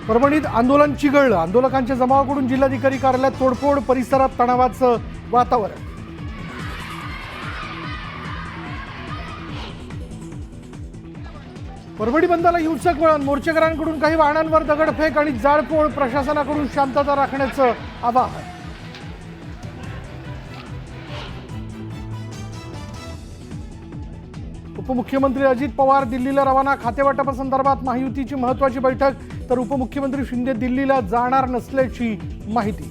परभणीत आंदोलन चिघळलं। आंदोलकांच्या जमावाकडून जिल्हाधिकारी कार्यालयात तोडफोड, परिसरात तणावाचं वातावरण। परभणी बंदला हिंसक वळण, मोर्चेकरांकडून काही वाहनांवर दगडफेक आणि जाळपोळ, प्रशासनाकडून शांतता राखण्याचं आवाहन। उपमुख्यमंत्री अजित पवार दिल्लीला रवाना, खातेवाटपासंदर्भात महायुतीची महत्त्वाची बैठक, तर उपमुख्यमंत्री शिंदे दिल्लीला जाणार नसल्याची माहिती।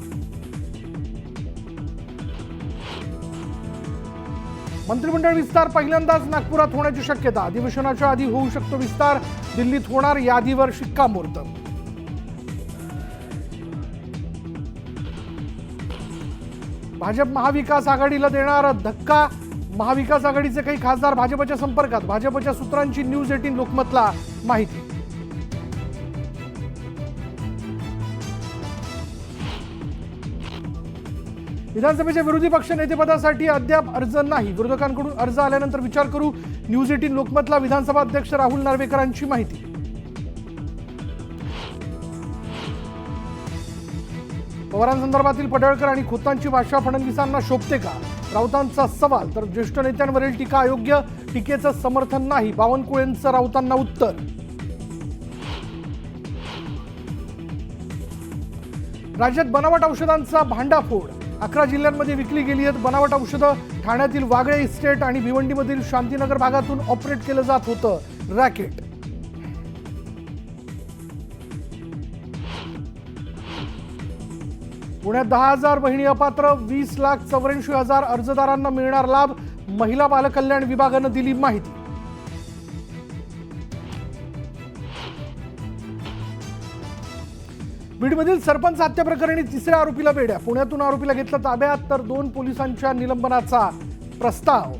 मंत्रिमंडळ विस्तार पहिल्यांदाच नागपुरात होण्याची शक्यता, अधिवेशनाच्या आधी होऊ शकतो विस्तार, दिल्लीत होणार यादीवर शिक्कामोर्तब। भाजप महाविकास आघाडीला देणार धक्का, महाविकास आघाडीचे काही खासदार भाजपच्या संपर्कात, भाजपच्या सूत्रांची न्यूज 18 लोकमतला माहिती। विधानसभेच्या विरोधी पक्ष नेतेपदासाठी अद्याप अर्ज नाही, विरोधकांकडून अर्ज आल्यानंतर विचार करू, न्यूज 18 लोकमतला विधानसभा अध्यक्ष राहुल नार्वेकरांची माहिती। पवारांसंदर्भातील पडळकर आणि खोतांची भाषा फडणवीसांना शोभते का, राऊतांचा सवाल, तर ज्येष्ठ नेत्यांवरील टीका अयोग्य, टीकेचं समर्थन नाही, बावनकुळेंचं राऊतांना उत्तर। राज्यात बनावट औषधांचा भांडाफोड, 11 जिल्ह्यांमध्ये विकली गेली आहेत बनावट औषधं, ठाण्यातील वागळे इस्टेट आणि भिवंडीमधील शांतीनगर भागातून ऑपरेट केलं जात होतं रॅकेट। पुण्यात 10,000 बहिणी अपात्र, 20,84,000 अर्जदारांना मिळणार लाभ, महिला बालकल्याण विभागानं दिली माहिती। बीडमधील सरपंच हत्या प्रकरणी तिसऱ्या आरोपीला बेड्या, पुण्यातून आरोपीला घेतलं ताब्यात, तर 2 पोलिसांच्या निलंबनाचा प्रस्ताव।